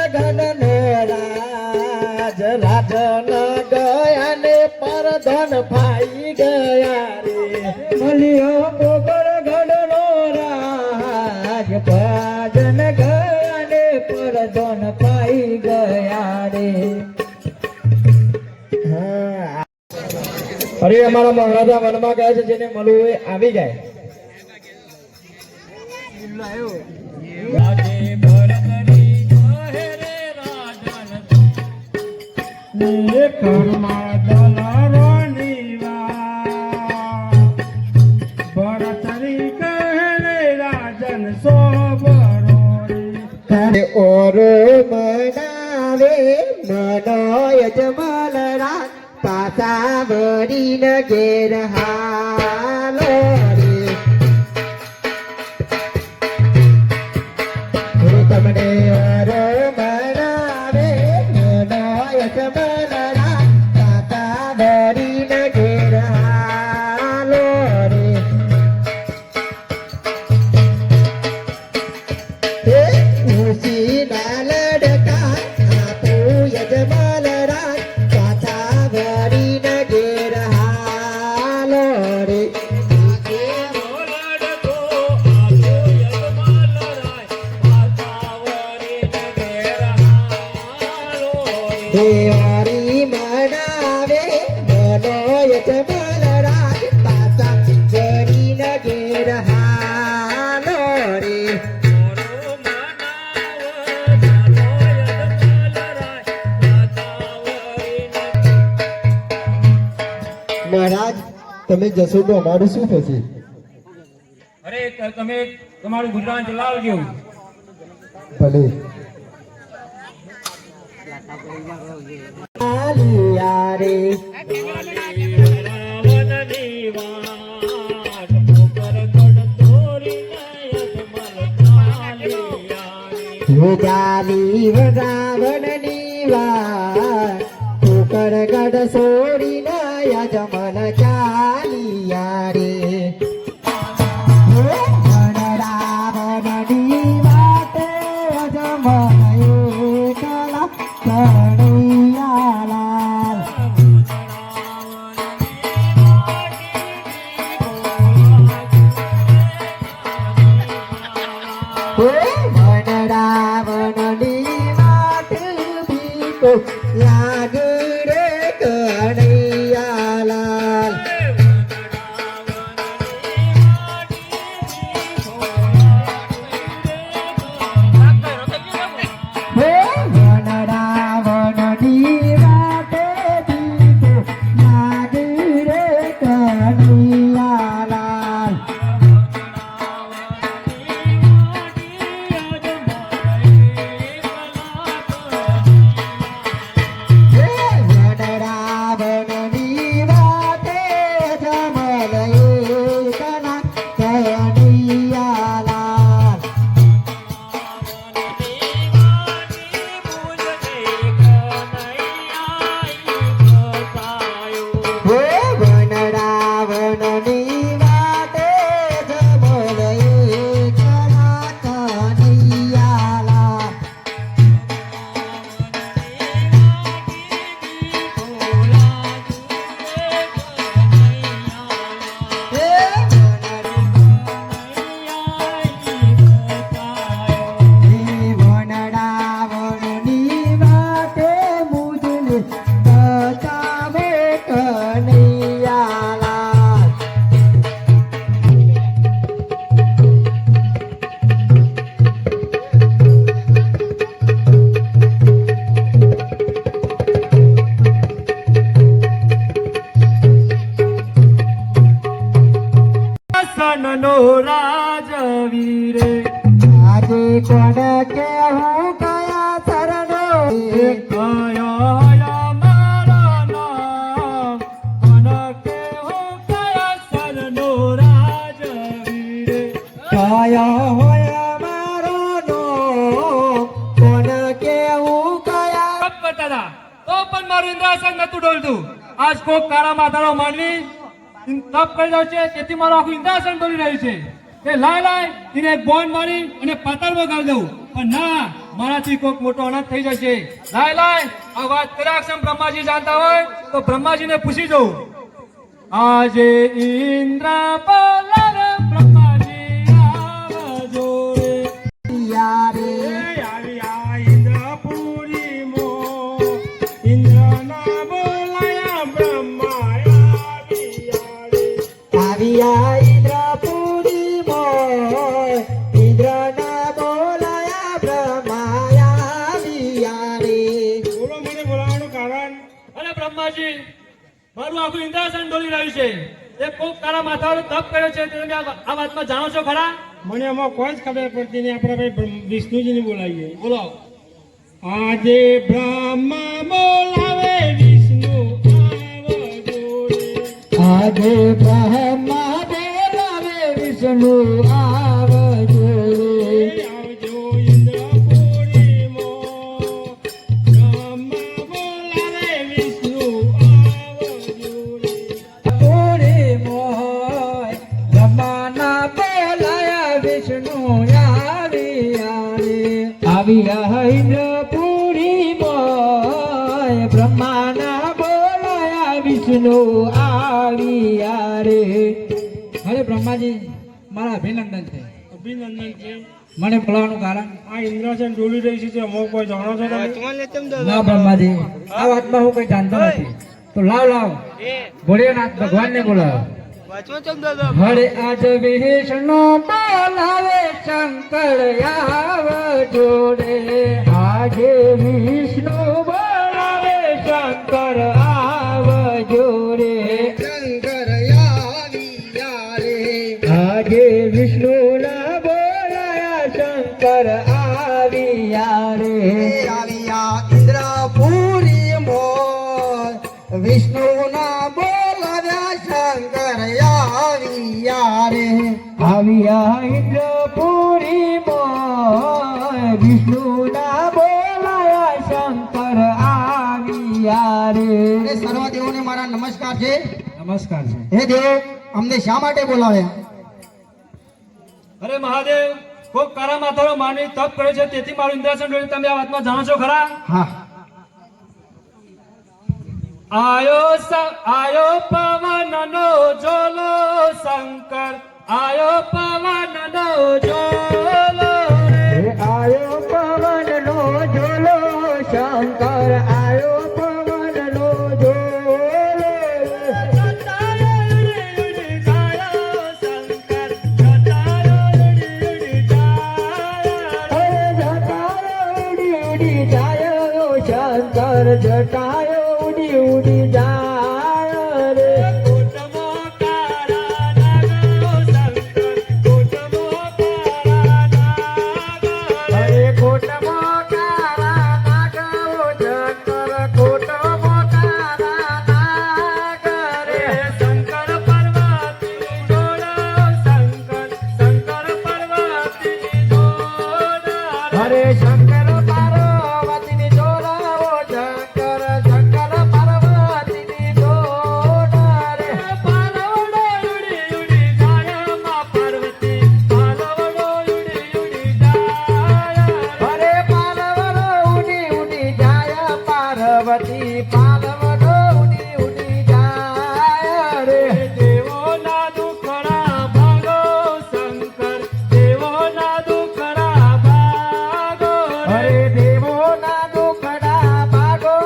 આવી ગયા રે. હા. અરે અમારા મહારાજા વનમાં ગયા છે, જેને મળવું એ આવી જાય. આજે ભરતરી કહે રે રાજન એ કર્મા દલારોની વાત. ભરતરી કહે રે રાજન સોબરોરી. ઓરો મનાવે મનો યજમાન રાત પાછા વળીને ઘેર હાલો રે. તમને ઓરો મનાવે મનો યજમાન રાત પાછા વળીને ઘેર હાલો રે. ઉસી લડકા આપું યજમાન રાત પાછા વળીને ઘેર હાલો રે. બોલડતો આલો યજમાન રાય પાતાવરીને ઘેર હાલો રે. દેવારી મનાવે મનો યજમાન રાત પાછા વળીને ઘેર હાલો રે. ઓરો મનાવ જાનો યજમાન રાય પાતાવરીને. મહારાજ તમે જશો તો અમારું શું થશે? અરે તમે તમારું ગુજરાન ચલાવજો. ભલે. આલિયા રે રાવણની વાટ પોકર ગઢ તોરીને યજમાન ચાલ્યા રે. જાલી રાવણની વાત ઠોકર ગઢ છોડીને યજમાન ચાલિયા રે. રાવણની વાતે યજમાન એકલા કનૈયાલાલ. રાવણની વાત બીકો લાગે રે કનૈયાલાલ. રાવણની વાતે બીકો લાગે રે કનૈયાલાલ. રાવણની વાતે યજમાન એકલા કનૈયાલાલ. રાવણની વાતે યજમાન એકલા કનૈયાલાલ. રાવણની વાતે મુજને બતાવે કનૈયાલાલ. સનનો રાજવીરે આજે કોણ કેવું કયા શરણો કયા મારા નામ કોણ કેવું કયા સનનો રાજવીરે. કયા હોય મારો નો કોણ કેવું કયા. તપ કરતા હતા તો પણ મારું ઇન્દ્રાસન નતું ડોલતું. આજ કોક કાળા માતાનો માનવી તપ કરી રહ્યો છે, તેથી મારું આખું ઇન્દ્રાસન ડોલી રહ્યું છે. તે લાય એને એક બોન મારી અને પાતાળમાં ગાળી દઉં, પણ ના, મારાથી કોક મોટો અનર્થ થઈ જશે. લાય આ વાત કદાક્ષમ બ્રહ્માજી જાણતા હોય તો બ્રહ્માજીને પૂછી જવું. આજે ઇન્દ્ર પલર બ્રહ્માજી આવજો રે. યારે આવી આ ઇન્દ્રપુર અરે બ્રહ્માજી, મારું આખું ઇન્દ્રાસન ડોલી રહ્યું છે. એ કોક તારા માથાવાળો તપ કર્યો છે, તમે આ વાતમાં જાણો છો ખરા? મને એમાં કોઈ જ ખબર પડતી નહીં. આપણે ભાઈ વિષ્ણુજીને બોલાવીએ. બોલો. આજે બ્રહ્મા બોલાવે વિષ્ણુ આજે બ્રહ્મા બોલાવે વિષ્ણુ આવજો રે. આવજો ઇન્દ્રપુરીમાં. બ્રહ્મા બોલાવે વિષ્ણુ આવજો રે. પૂરી મોય બ્રહ્માના બોલાયા વિષ્ણુ આવ્યા રે. આવ્યા ઇન્દ્રપુરી મોય બ્રહ્માના બોલાયા વિષ્ણુ આવ્યા રે. અરે બ્રહ્માજી, મારા અભિનંદન છે. અભિનંદન છે. મને બોલાવવાનું કારણ? આ ઇન્દ્રાસન ડોલી રહી છે, અમુક કોઈ જાણો છો તમે? ના બ્રહ્માજી, આ વાતમાં હું કઈ જાણતો નથી. તો લાવ ભોળેનાથ ભગવાનને બોલાવો. હરે આજ વિષ્ણુ બોલાવે શંકર આવજો રે. આજે વિષ્ણુ બોલાવે શંકર આવજો રે. શંકર આવ્યા રે. આજે વિષ્ણુ ના બોલાયા શંકર આવ્યા રે. આવ્યા ઇન્દ્રપુરી મોય વિષ્ણુ ના બોલાવ્યા શંકર આવ્યા રે. આવ્યા ઇન્દ્રપુરી મોય વિષ્ણુ ના બોલાયા શંકર આવ્યા રે. સર્વ દેવોને મારા નમસ્કાર છે. નમસ્કાર છે. હે દેવ, અમને શા માટે બોલાવ્યા? અરે મહાદેવ, કોક તારા માથાવાળો માનવી તપ કર્યો છે, તેથી મારું ઇન્દ્રાસન ડોલ્યું. તમે આ વાતમાં જાણો છો ખરા? હા. આયો પવન નો જોલો શંકર, આયો પવન નો જોલો રે. આયો પવન નો જોલો શંકર, આયો પવન નો જોલો. શંકર જટાયો ઉડી ઉડી જાય રે. કોટમો કાળા નાગો શંકર, કોટમો કાળા નાગો રે. અરે કોટમો કાળા નાગો શંકર, કોટમો કાળા નાગ રે. શંકર પાર્વતી જોડો શંકર, શંકર પાર્વતી જોડો. અરે શંકર પાર્વતીની જોડાવો શંકર, શંકર પાર્વતીની જોડા રે. પાલવડો ઉડી ઉડી જાય માં પાર્વતી, પાલવડો ઉડી ઉડી જાય. અરે પાલવડો ઉડી ઉડી જાય પાર્વતી, પાલવડો ઉડી ઉડી જાય રે. દેવોના દુખડા ભાગો શંકર, દેવોના દુખડા ભાગો રે. અરે દેવોના દુખડા ભાગો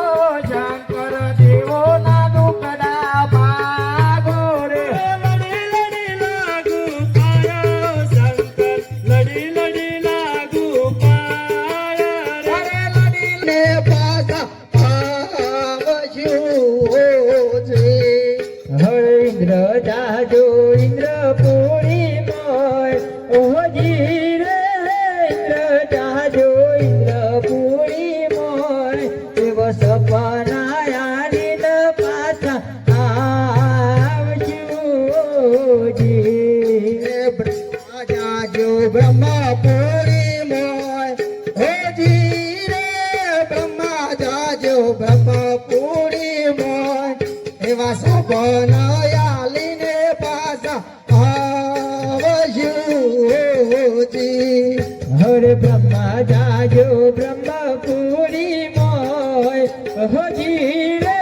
શંકર, દેવોના દુખડા ભાગો રે. લડી લડી લાગુ પાયો શંકર, લડી લડી લાગુ પાયો રે. અરે લડીને પાછા આવશું છે. હરે ઇન્દ્ર જાજો ઇન્દ્રપુરી મોય, ઓજી રે ઇન્દ્ર જાજો ઇન્દ્રપુરી મોય. એવ સપનાયાની પાછા આવશું જી. બ્રહ્મા જાજો બ્રહ્મપુરી મોય, ઓજી રે બ્રહ્મા જાજો બ્રહ્મપુરી મોય. એવા સપનાયાલીને પાછા આવશું. હરે બ્રહ્મા જાજો બ્રહ્મપુરી મોય, હોજી રે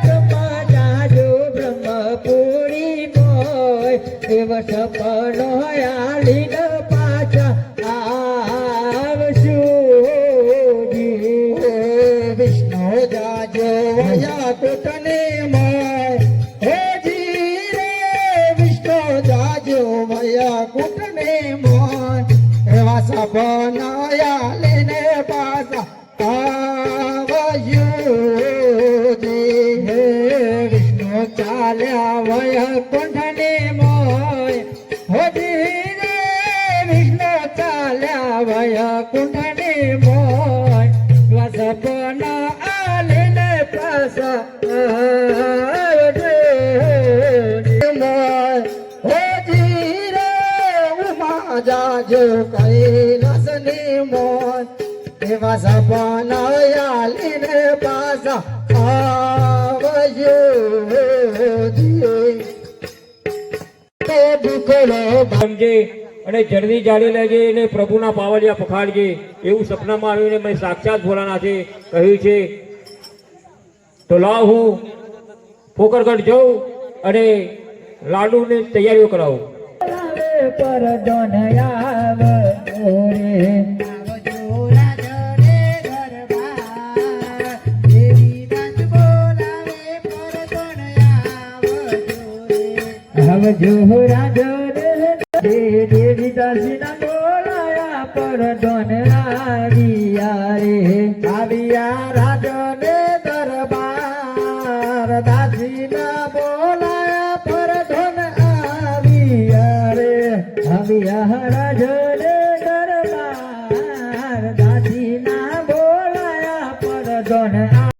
બ્રહ્મા જાજો બ્રહ્મપુરી મોય. એવ સપનો આલીને પાછા આવશું. વિષ્ણુ જાજો વયા કુટને મોય, હોજી રે વિષ્ણુ જાજો વયા કુટને મોય. એવા સપના લઈને પાછા આવજો. ચાલ્યા વૈકુંઠને મોય હોજી રે વિષ્ણુ ચાલ્યા વૈકુંઠને મોય વસપન આલીને પાસા હોજી રે ઉમા જાજો કૈલાસની મોય એવા સપન આલીને પાસા સમજે અને જલ્દી જાળી લેજે અને પ્રભુના પાવલિયા પખાડજે એવું સપનામાં આવીને મેં સાક્ષાત ભોળાનાથે કહ્યું છે. તો લાવ હું ફોકરગઢ જાઉં અને લાડુની તૈયારીઓ કરાવું. પર દોન આવ આવજો રાજો દેવી દાસીના બોલાયા પર દોન આવ્યા રે આવ્યા રાજો ને દરબાર દાસીના બોલાયા પર દોન આવ્યા રે આવ્યા રાજો